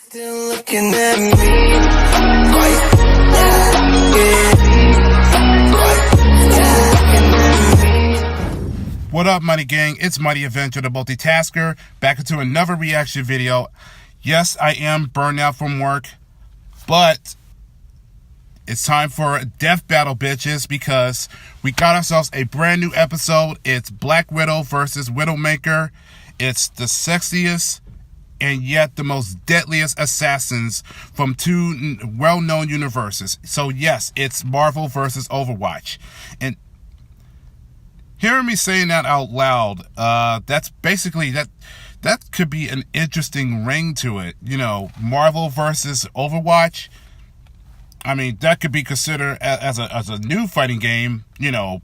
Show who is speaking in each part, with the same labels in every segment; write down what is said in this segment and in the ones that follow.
Speaker 1: Still looking at me.
Speaker 2: What up, Mighty Gang? It's Mighty Avenger, the multitasker, back into another reaction video. Yes, I am burned out from work, but it's time for a death battle, bitches, because we got ourselves a brand new episode. It's Black Widow versus Widowmaker. It's the sexiest and yet the most deadliest assassins from two well-known universes. So yes, it's Marvel versus Overwatch. And hearing me saying that out loud, that's basically, that could be an interesting ring to it. You know, Marvel versus Overwatch. I mean, that could be considered as a new fighting game, you know,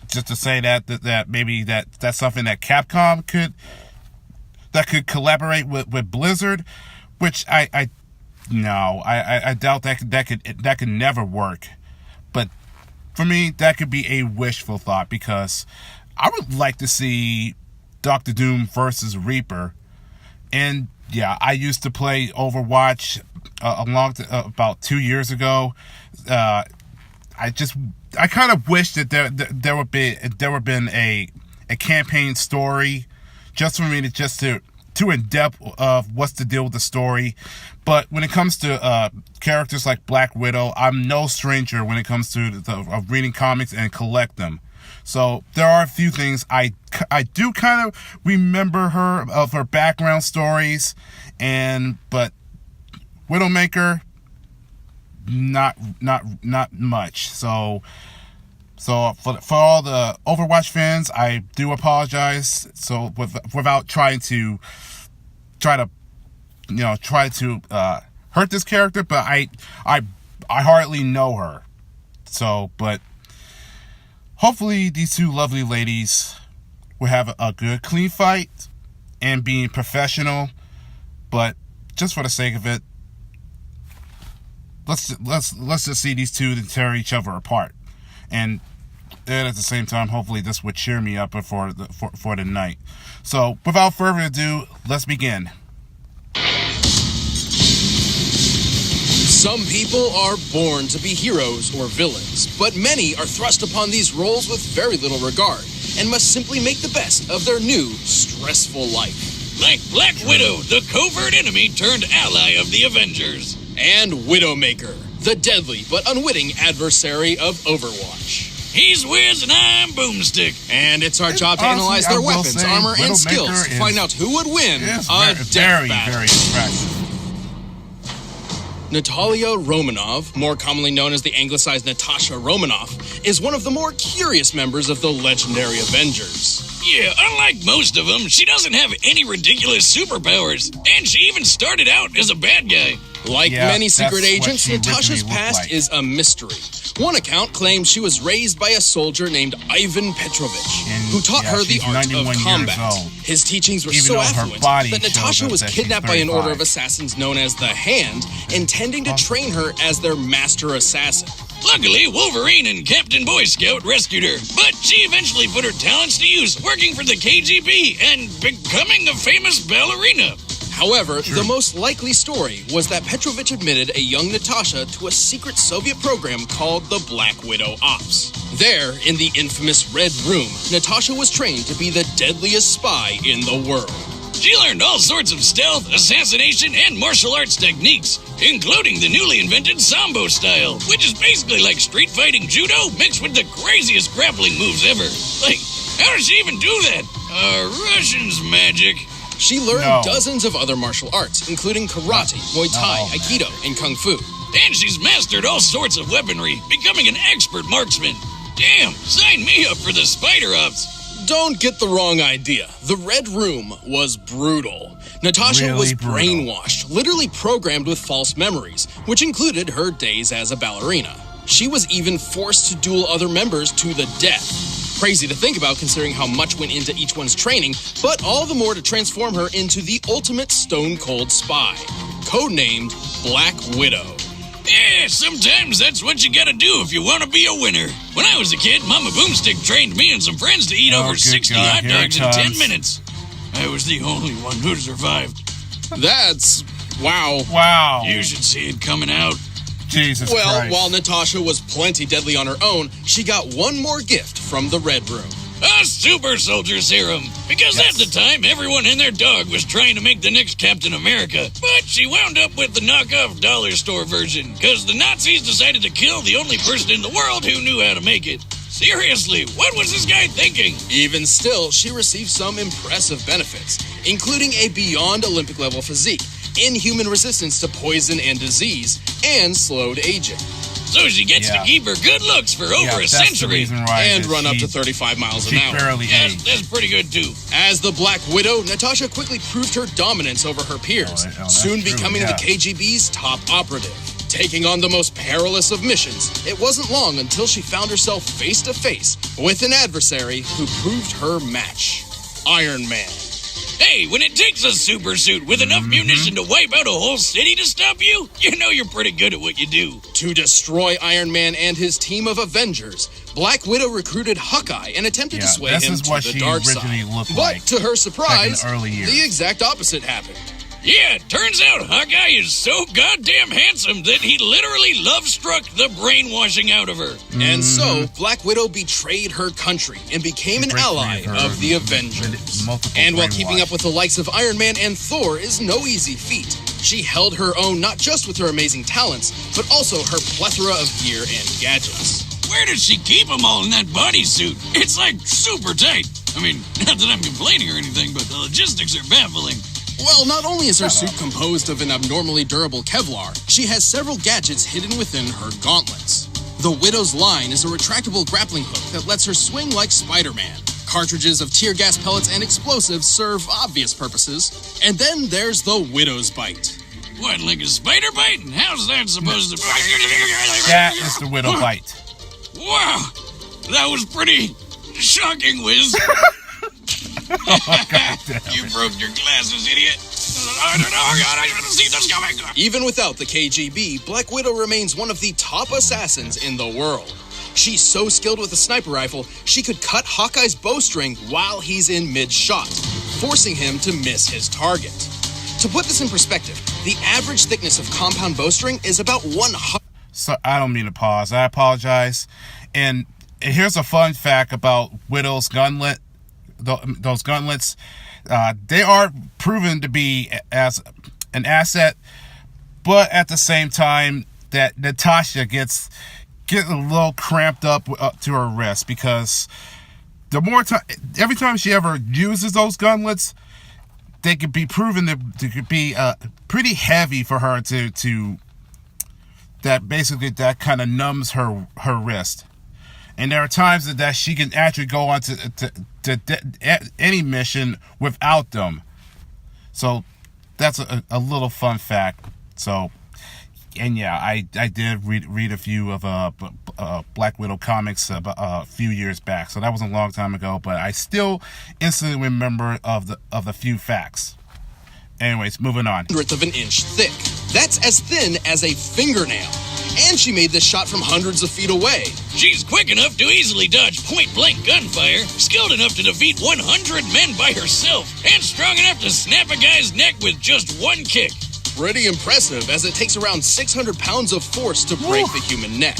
Speaker 2: just to say that maybe that's something that Capcom could collaborate with Blizzard, which I doubt that could never work. But for me, that could be a wishful thought, because I would like to see Dr. Doom versus Reaper. And yeah, I used to play Overwatch about 2 years ago. I kind of wish that there would been a campaign story, just for me to too in depth of what's the deal with the story. But when it comes to characters like Black Widow, I'm no stranger when it comes to reading comics and collect them. So there are a few things I do kind of remember of her background stories, but Widowmaker, not much. So for all the Overwatch fans, I do apologize. So without trying to hurt this character, but I hardly know her. So, but hopefully these two lovely ladies will have a good, clean fight and being professional. But just for the sake of it, let's just see these two tear each other apart. And at the same time, hopefully this would cheer me up for the night. So without further ado, let's begin.
Speaker 3: Some people are born to be heroes or villains, but many are thrust upon these roles with very little regard and must simply make the best of their new, stressful life.
Speaker 4: Like Black Widow, the covert enemy turned ally of the Avengers.
Speaker 3: And Widowmaker, the deadly but unwitting adversary of Overwatch.
Speaker 4: He's Wiz and I'm Boomstick.
Speaker 3: And it's our job to analyze their weapons, armor, and skills to find out who would win a death battle.
Speaker 2: Very impressive.
Speaker 3: Natalia Romanoff, more commonly known as the anglicized Natasha Romanoff, is one of the more curious members of the legendary Avengers.
Speaker 4: Yeah, unlike most of them, she doesn't have any ridiculous superpowers, and she even started out as a bad guy.
Speaker 3: Like many secret agents, Natasha's past is a mystery. One account claims she was raised by a soldier named Ivan Petrovich, who taught her the art of combat. His teachings were so affluent that Natasha was kidnapped by an order of assassins known as the Hand, intending to train her as their master assassin.
Speaker 4: Luckily, Wolverine and Captain Boy Scout rescued her, but she eventually put her talents to use working for the KGB and becoming a famous ballerina.
Speaker 3: However, the most likely story was that Petrovich admitted a young Natasha to a secret Soviet program called the Black Widow Ops. There, in the infamous Red Room, Natasha was trained to be the deadliest spy in the world.
Speaker 4: She learned all sorts of stealth, assassination, and martial arts techniques, including the newly invented Sambo style, which is basically like street fighting judo mixed with the craziest grappling moves ever. Like, how does she even do that? Russian's magic.
Speaker 3: She learned dozens of other martial arts, including karate, Muay Thai, Aikido, and Kung Fu.
Speaker 4: And she's mastered all sorts of weaponry, becoming an expert marksman. Damn, sign me up for the Spider Ops.
Speaker 3: Don't get the wrong idea. The Red Room was brutal. Natasha was brainwashed, literally programmed with false memories, which included her days as a ballerina. She was even forced to duel other members to the death. Crazy to think about considering how much went into each one's training, but all the more to transform her into the ultimate stone-cold spy, codenamed Black Widow.
Speaker 4: Yeah, sometimes that's what you gotta do if you want to be a winner. When I was a kid, Mama Boomstick trained me and some friends to eat over 60 hot dogs in 10 minutes. I was the only one who survived.
Speaker 3: That's Wow.
Speaker 2: Wow.
Speaker 4: You should see it coming out.
Speaker 2: Jesus
Speaker 3: Well,
Speaker 2: Christ.
Speaker 3: while Natasha was plenty deadly on her own, she got one more gift from the Red Room.
Speaker 4: A super soldier serum. Because at the time, everyone and their dog was trying to make the next Captain America. But she wound up with the knockoff dollar store version. Because the Nazis decided to kill the only person in the world who knew how to make it. Seriously, what was this guy thinking?
Speaker 3: Even still, she received some impressive benefits, including a beyond Olympic level physique, inhuman resistance to poison and disease, and slowed aging.
Speaker 4: So she gets to keep her good looks for over a century.
Speaker 3: And run up to 35 miles an hour.
Speaker 2: Barely aged.
Speaker 4: That's pretty good too.
Speaker 3: As the Black Widow, Natasha quickly proved her dominance over her peers, soon becoming the KGB's top operative. Taking on the most perilous of missions, it wasn't long until she found herself face to face with an adversary who proved her match. Iron Man.
Speaker 4: Hey, when it takes a super suit with enough munition to wipe out a whole city to stop you, you know you're pretty good at what you do.
Speaker 3: To destroy Iron Man and his team of Avengers, Black Widow recruited Hawkeye and attempted to sway him to the dark side. But to her surprise, the exact opposite happened.
Speaker 4: Yeah, turns out Hawkeye is so goddamn handsome that he literally love-struck the brainwashing out of her.
Speaker 3: And so, Black Widow betrayed her country and became an ally of the Avengers. And while keeping up with the likes of Iron Man and Thor is no easy feat, she held her own not just with her amazing talents, but also her plethora of gear and gadgets.
Speaker 4: Where does she keep them all in that bodysuit? It's like super tight. I mean, not that I'm complaining or anything, but the logistics are baffling.
Speaker 3: Well, not only is her suit composed of an abnormally durable Kevlar, she has several gadgets hidden within her gauntlets. The Widow's line is a retractable grappling hook that lets her swing like Spider-Man. Cartridges of tear gas pellets and explosives serve obvious purposes. And then there's the Widow's Bite.
Speaker 4: What, like a spider bite? How's that supposed to...
Speaker 2: That is the Widow Bite.
Speaker 4: Wow, that was pretty shocking, Wiz. You broke your glasses, idiot. I don't know. I should have seen this coming.
Speaker 3: Even without the KGB, Black Widow remains one of the top assassins in the world. She's so skilled with a sniper rifle, she could cut Hawkeye's bowstring while he's in mid-shot, forcing him to miss his target. To put this in perspective, the average thickness of compound bowstring is about 100.
Speaker 2: So I don't mean to pause. I apologize. And here's a fun fact about Widow's gauntlet. Those gauntlets, they are proven to be as an asset, but at the same time that Natasha gets a little cramped up to her wrist, because the more time, every time she ever uses those gauntlets, they could be proven to be pretty heavy for her to that basically that kind of numbs her wrist. And there are times that she can actually go on to any mission without them. So that's a little fun fact. So, and yeah, I did read a few of Black Widow comics a few years back. So that was a long time ago, but I still instantly remember of the few facts. Anyways, moving on.
Speaker 3: 1/100 of an inch thick. That's as thin as a fingernail. And she made this shot from hundreds of feet away.
Speaker 4: She's quick enough to easily dodge point-blank gunfire, skilled enough to defeat 100 men by herself, and strong enough to snap a guy's neck with just one kick.
Speaker 3: Pretty impressive, as it takes around 600 pounds of force to break the human neck.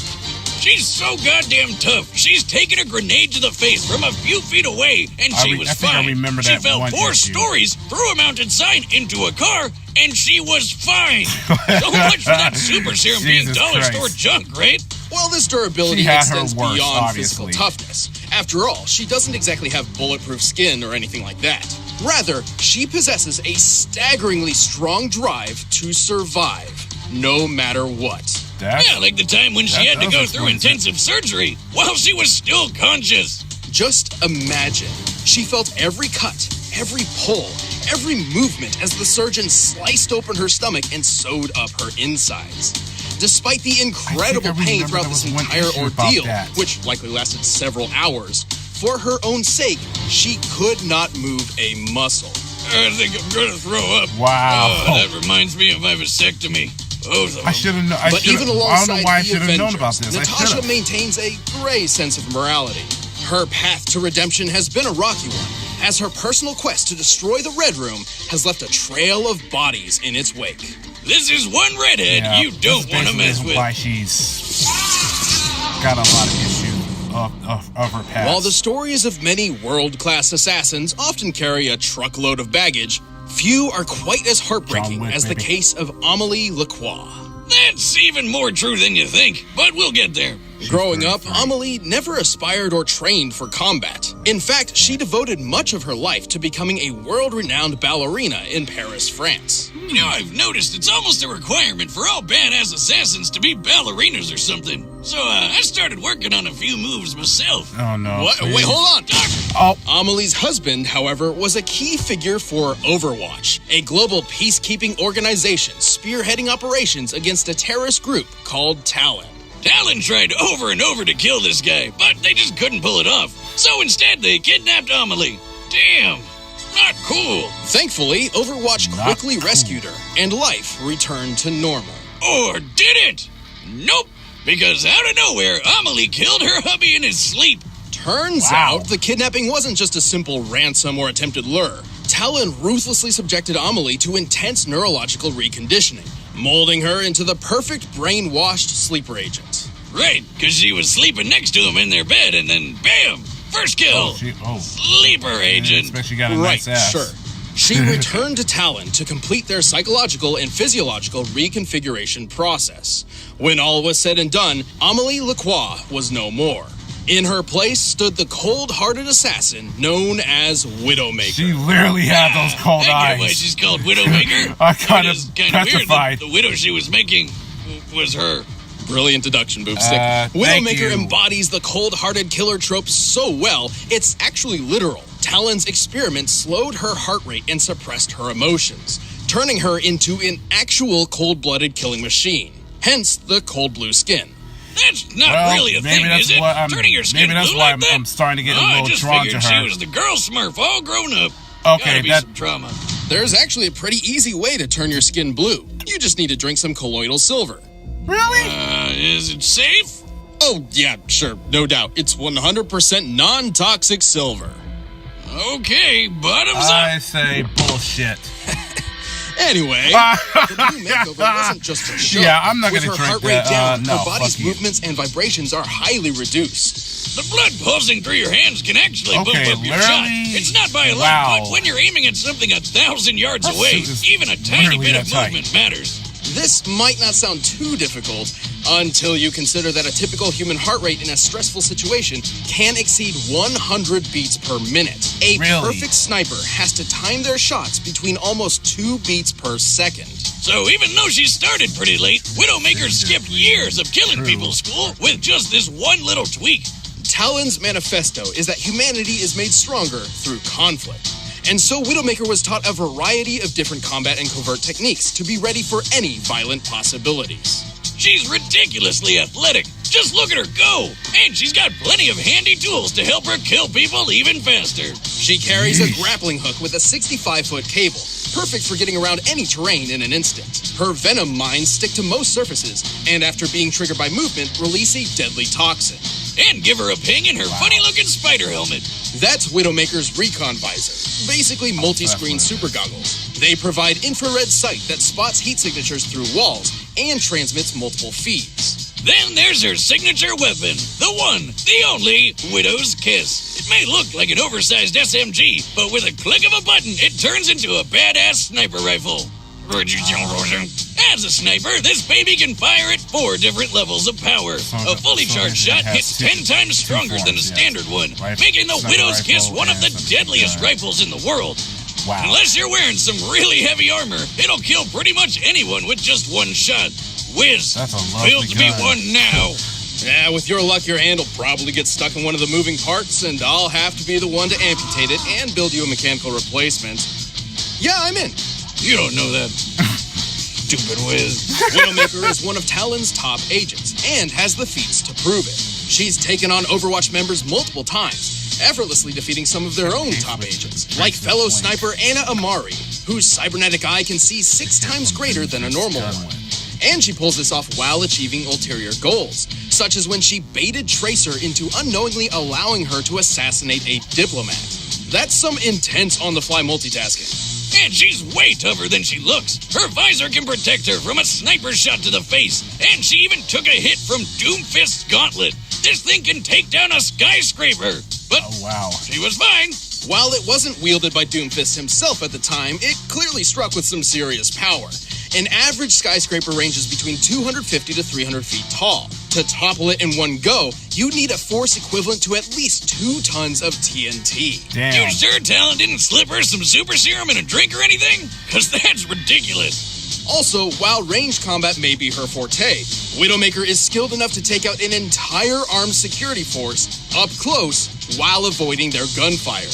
Speaker 4: She's so goddamn tough. She's taken a grenade to the face from a few feet away, and she was fine.
Speaker 2: I remember that.
Speaker 4: She fell 4 stories, threw a mounted sign into a car, and she was fine. So much for that super serum being dollar store junk, right?
Speaker 3: Well, this durability extends beyond physical toughness. After all, she doesn't exactly have bulletproof skin or anything like that. Rather, she possesses a staggeringly strong drive to survive, no matter what.
Speaker 4: Yeah, like the time when she had to go through intensive surgery while she was still conscious.
Speaker 3: Just imagine. She felt every cut, every pull, every movement as the surgeon sliced open her stomach and sewed up her insides. Despite the incredible pain throughout this entire ordeal, which likely lasted several hours, for her own sake, she could not move a muscle.
Speaker 4: I think I'm going to throw up.
Speaker 2: Wow.
Speaker 4: Oh, that reminds me of my vasectomy.
Speaker 2: I should have known.
Speaker 3: But even alongside
Speaker 2: I don't know why I
Speaker 3: the
Speaker 2: should have known about
Speaker 3: Avengers,
Speaker 2: this.
Speaker 3: Natasha maintains a gray sense of morality. Her path to redemption has been a rocky one, as her personal quest to destroy the Red Room has left a trail of bodies in its wake.
Speaker 4: This is one redhead you don't want to mess with.
Speaker 2: Why she's got a lot of issues of her past.
Speaker 3: While the stories of many world-class assassins often carry a truckload of baggage, few are quite as heartbreaking as the case of Amélie Lacroix.
Speaker 4: That's even more true than you think, but we'll get there.
Speaker 3: Growing up, Amélie never aspired or trained for combat. In fact, she devoted much of her life to becoming a world-renowned ballerina in Paris, France.
Speaker 4: You know, I've noticed it's almost a requirement for all badass assassins to be ballerinas or something. So, I started working on a few moves myself.
Speaker 2: Oh, no.
Speaker 3: What? Wait, hold on.
Speaker 2: Oh.
Speaker 3: Amélie's husband, however, was a key figure for Overwatch, a global peacekeeping organization spearheading operations against a terrorist group called Talon.
Speaker 4: Talon tried over and over to kill this guy, but they just couldn't pull it off. So instead, they kidnapped Amélie. Damn, not cool.
Speaker 3: Thankfully, Overwatch quickly rescued her, and life returned to normal.
Speaker 4: Or did it? Nope, because out of nowhere, Amélie killed her hubby in his sleep.
Speaker 3: Turns out, the kidnapping wasn't just a simple ransom or attempted lure. Talon ruthlessly subjected Amélie to intense neurological reconditioning, molding her into the perfect brainwashed sleeper agent.
Speaker 4: Right, because she was sleeping next to him in their bed, and then bam! First kill! Sleeper agent.
Speaker 2: Yeah, she got a nice ass.
Speaker 3: Sure. She returned to Talon to complete their psychological and physiological reconfiguration process. When all was said and done, Amélie Lacroix was no more. In her place stood the cold-hearted assassin known as Widowmaker.
Speaker 2: She literally had those cold eyes.
Speaker 4: I get why she's called Widowmaker.
Speaker 2: I kind of
Speaker 4: petrified. The widow she was making was her.
Speaker 3: Brilliant deduction, Boopstick. Widowmaker embodies the cold-hearted killer trope so well, it's actually literal. Talon's experiment slowed her heart rate and suppressed her emotions, turning her into an actual cold-blooded killing machine. Hence the cold blue skin.
Speaker 4: That's not really a thing, is it? Turning your skin blue like that?
Speaker 2: I'm starting to get a little drawn to her.
Speaker 4: I just figured she was the girl Smurf, all grown up.
Speaker 2: Okay,
Speaker 4: that's some trauma.
Speaker 3: There's actually a pretty easy way to turn your skin blue. You just need to drink some colloidal silver.
Speaker 2: Really?
Speaker 4: Is it safe?
Speaker 3: Oh, yeah, sure, no doubt. It's 100% non-toxic silver.
Speaker 4: Okay, bottoms up.
Speaker 2: I say bullshit.
Speaker 3: Anyway, the blue makeover wasn't just a show.
Speaker 2: Yeah, I'm not going to
Speaker 3: With
Speaker 2: drink
Speaker 3: her heart rate down,
Speaker 2: no,
Speaker 3: her body's movements and vibrations are highly reduced.
Speaker 4: The blood pulsing through your hands can actually bump up your shot. It's not by a lot, but when you're aiming at something 1,000 yards away, even a tiny bit of movement matters.
Speaker 3: This might not sound too difficult until you consider that a typical human heart rate in a stressful situation can exceed 100 beats per minute. A perfect sniper has to time their shots between almost 2 beats per second.
Speaker 4: So even though she started pretty late, Widowmaker skipped years of killing people school with just this one little tweak.
Speaker 3: Talon's manifesto is that humanity is made stronger through conflict. And so Widowmaker was taught a variety of different combat and covert techniques to be ready for any violent possibilities.
Speaker 4: She's ridiculously athletic. Just look at her go. And she's got plenty of handy tools to help her kill people even faster.
Speaker 3: She carries a grappling hook with a 65-foot cable, perfect for getting around any terrain in an instant. Her venom mines stick to most surfaces, and after being triggered by movement, release a deadly toxin.
Speaker 4: And give her a ping in her funny-looking spider helmet.
Speaker 3: That's Widowmaker's Recon Visor, basically multi-screen super goggles. They provide infrared sight that spots heat signatures through walls and transmits multiple feeds.
Speaker 4: Then there's her signature weapon, the one, the only, Widow's Kiss. It may look like an oversized SMG, but with a click of a button, it turns into a badass sniper rifle. As a sniper, this baby can fire at 4 different levels of power. A fully charged shot hits 10 times stronger than a standard one, making the Widow's Kiss one of the deadliest rifles in the world.
Speaker 2: Wow.
Speaker 4: Unless you're wearing some really heavy armor, it'll kill pretty much anyone with just one shot. Whiz, build me one now.
Speaker 3: Yeah, with your luck, your hand will probably get stuck in one of the moving parts, and I'll have to be the one to amputate it and build you a mechanical replacement. Yeah, I'm in.
Speaker 4: You don't know that. Stupid Wiz.
Speaker 3: Widowmaker is one of Talon's top agents and has the feats to prove it. She's taken on Overwatch members multiple times, effortlessly defeating some of their own top agents, like fellow sniper Ana Amari, whose cybernetic eye can see 6 times greater than a normal one. And she pulls this off while achieving ulterior goals, such as when she baited Tracer into unknowingly allowing her to assassinate a diplomat. That's some intense on-the-fly multitasking.
Speaker 4: And she's way tougher than she looks. Her visor can protect her from a sniper shot to the face, and she even took a hit from Doomfist's gauntlet. This thing can take down a skyscraper. But
Speaker 2: Oh, wow.
Speaker 4: she was fine.
Speaker 3: While it wasn't wielded by Doomfist himself at the time, it clearly struck with some serious power. An average skyscraper ranges between 250 to 300 feet tall. To topple it in one go, you'd need a force equivalent to at least 2 tons of TNT.
Speaker 2: Damn.
Speaker 4: You sure Talon didn't slip her some super serum in a drink or anything? Because that's ridiculous.
Speaker 3: Also, while ranged combat may be her forte, Widowmaker is skilled enough to take out an entire armed security force up close while avoiding their gunfire.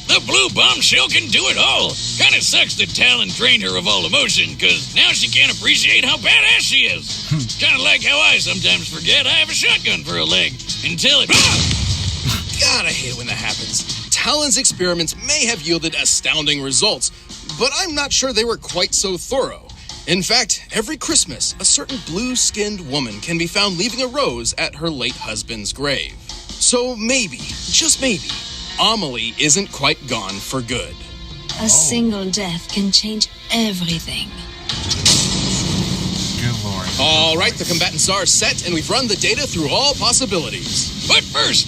Speaker 4: The blue bombshell can do it all. Kinda sucks that Talon drained her of all emotion, because now she can't appreciate how badass she is. Kinda like how I sometimes forget I have a shotgun for a leg, until it...
Speaker 3: God, I hate it when that happens. Talon's experiments may have yielded astounding results, but I'm not sure they were quite so thorough. In fact, every Christmas, a certain blue-skinned woman can be found leaving a rose at her late husband's grave. So maybe, just maybe, Amelie isn't quite gone for good.
Speaker 5: A single death can change everything.
Speaker 2: Good lord.
Speaker 3: All right, the combatants are set, and we've run the data through all possibilities.
Speaker 4: But first,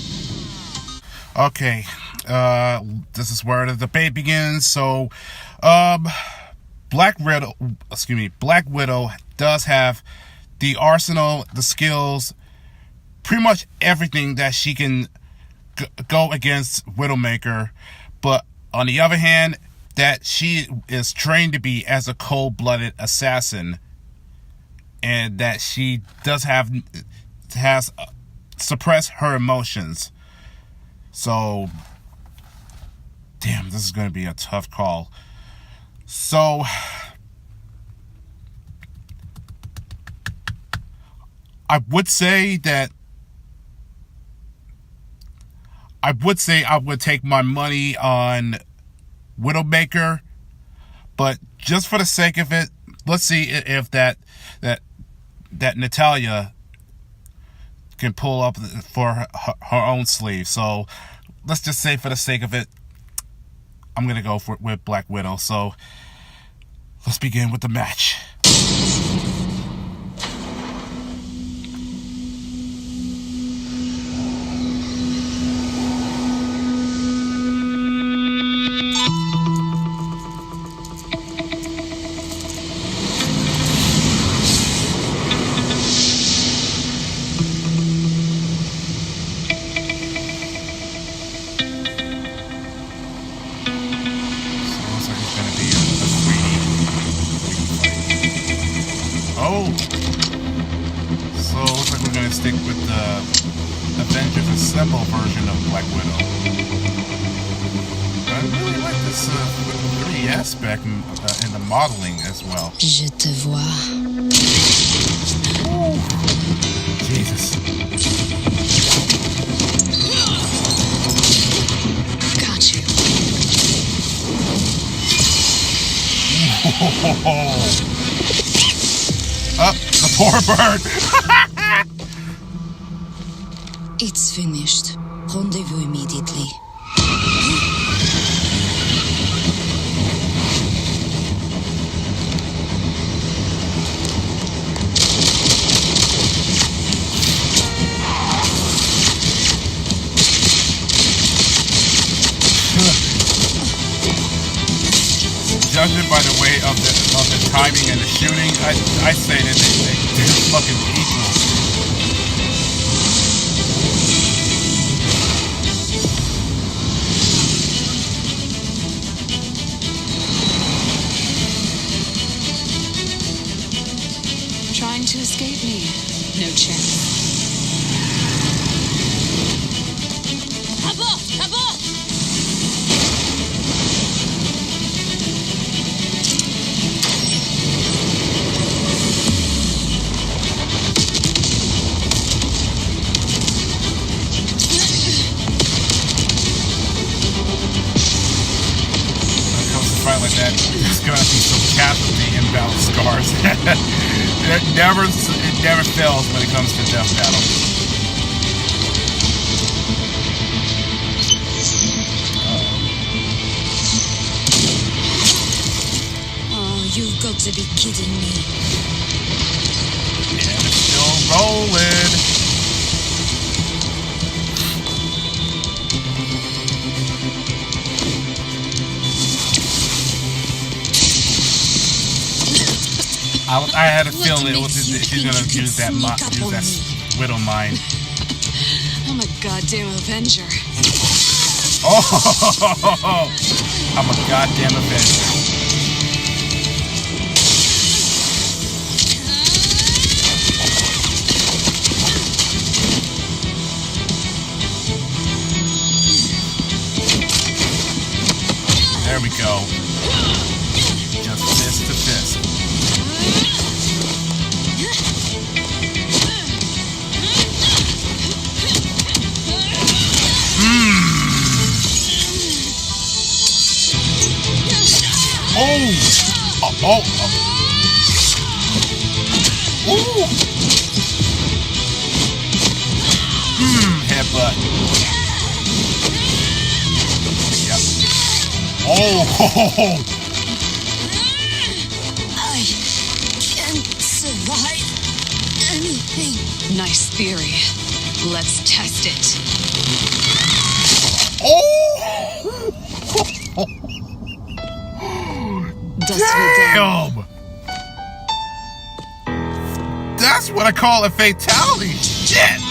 Speaker 2: Okay. This is where the debate begins. So, Black Widow does have the arsenal, the skills, pretty much everything that she can go against Widowmaker, but on the other hand, that she is trained to be as a cold-blooded assassin, and that she has suppressed her emotions. So, damn, this is going to be a tough call. So, I would say I would take my money on Widowmaker, but just for the sake of it, let's see if that Natalia can pull up for her own sleeve. So let's just say for the sake of it, I'm going to go with Black Widow. So let's begin with the match. So it looks like we're going to stick with the Avengers Assemble version of Black Widow. I really like this 3D aspect in the modeling as well.
Speaker 5: Je te vois.
Speaker 2: Ooh. Jesus.
Speaker 5: Got you.
Speaker 2: Up the poor bird.
Speaker 5: It's finished. Rendezvous immediately.
Speaker 2: Judging by the way of the timing and the shooting, I say that they're fucking equal.
Speaker 5: Trying to escape me? No chance. Abort! Abort!
Speaker 2: Fight like that, there's gonna be some casualty and battle scars. it never fails when it comes to death battle.
Speaker 6: got to be kidding me.
Speaker 2: And it's still rolling. I had a feeling it was she's gonna use that widow mine.
Speaker 5: I'm a goddamn Avenger.
Speaker 2: Oh, I'm a goddamn Avenger. There we go. Just fist to fist. Oh! Ooh! Headbutt. Yep. Oh!
Speaker 6: I can survive anything.
Speaker 5: Nice theory. Let's test it.
Speaker 2: Oh! Damn! That's what I call a fatality. Shit!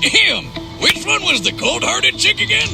Speaker 4: Damn! Which one was the cold-hearted chick again?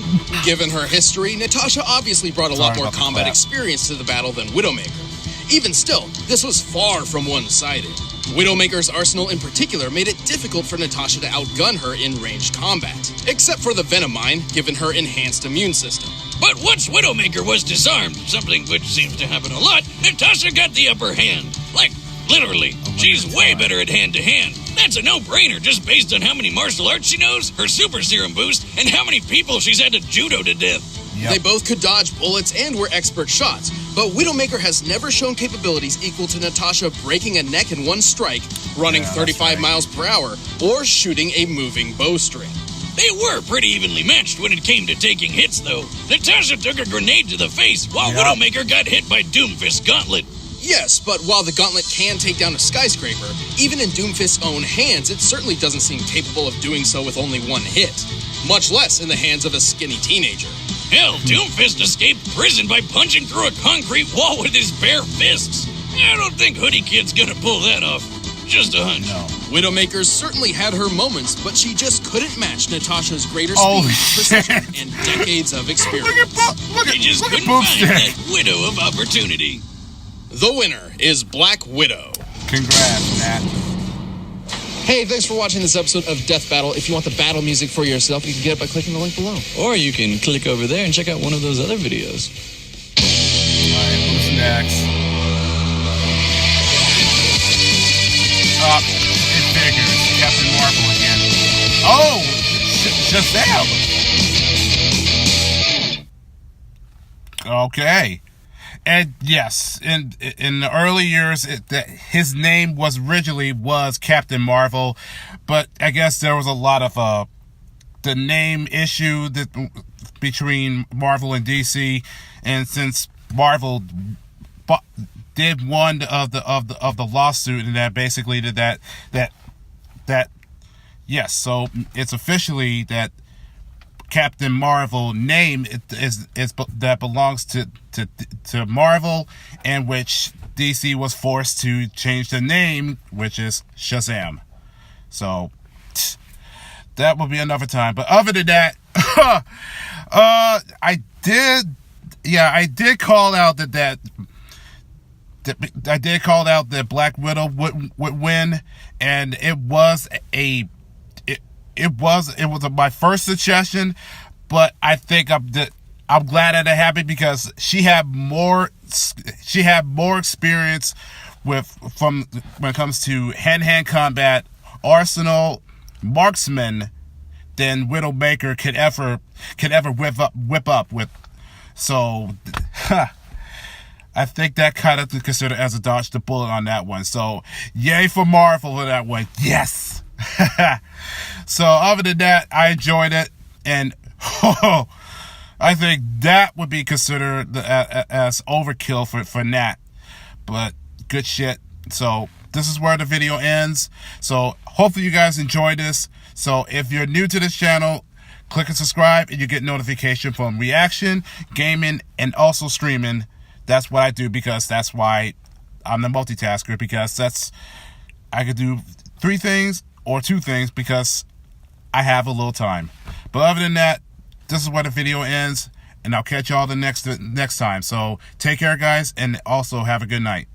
Speaker 3: Given her history, Natasha obviously brought a lot more combat experience to the battle than Widowmaker. Even still, this was far from one-sided. Widowmaker's arsenal in particular made it difficult for Natasha to outgun her in ranged combat, except for the Venom Mine, given her enhanced immune system.
Speaker 4: But once Widowmaker was disarmed, something which seems to happen a lot, Natasha got the upper hand. Like, literally. She's way better at hand-to-hand. That's a no-brainer just based on how many martial arts she knows, her super serum boost, and how many people she's had to judo to death.
Speaker 3: Yep. They both could dodge bullets and were expert shots, but Widowmaker has never shown capabilities equal to Natasha breaking a neck in one strike, running 35 miles per hour, or shooting a moving bowstring.
Speaker 4: They were pretty evenly matched when it came to taking hits, though. Natasha took a grenade to the face, while Widowmaker got hit by Doomfist's gauntlet.
Speaker 3: Yes, but while the gauntlet can take down a skyscraper, even in Doomfist's own hands, it certainly doesn't seem capable of doing so with only one hit. Much less in the hands of a skinny teenager.
Speaker 4: Hell, Doomfist escaped prison by punching through a concrete wall with his bare fists. I don't think Hoodie Kid's gonna pull that off. Just a hunch.
Speaker 2: No.
Speaker 3: Widowmaker certainly had her moments, but she just couldn't match Natasha's greater speed, precision, and decades of experience.
Speaker 4: She just couldn't find that widow of opportunity.
Speaker 3: The winner is Black Widow.
Speaker 2: Congrats, Nat.
Speaker 3: Hey, thanks for watching this episode of Death Battle. If you want the battle music for yourself, you can get it by clicking the link below.
Speaker 7: Or you can click over there and check out one of those other videos.
Speaker 2: Alright, who's next? It figures. Captain Marvel again. Oh! Shazam! Okay. And yes, in the early years, his name was originally Captain Marvel, but I guess there was a lot of the name issue between Marvel and DC, and since Marvel did one of the lawsuit, and that basically did that yes, so it's officially that Captain Marvel name is that belongs to Marvel, and which DC was forced to change the name, which is Shazam. So that will be another time. But other than that, I did call out that Black Widow would win, and it was my first suggestion, but I think I'm glad that it happened because she had more experience when it comes to hand-to-hand combat, arsenal, marksman than Widowmaker could ever whip up with. So I think that kind of considered as a dodge the bullet on that one. So yay for Marvel for that one. Yes. So other than that, I enjoyed it, and I think that would be considered as overkill for Nat. but good shit. So this is where the video ends. So hopefully you guys enjoyed this. So if you're new to this channel, click and subscribe and you get notification from reaction, gaming, and also streaming. That's what I do, because that's why I'm the multitasker, because I could do 3 things or 2 things because I have a little time. But other than that, this is where the video ends, and I'll catch y'all the next time. So take care, guys, and also have a good night.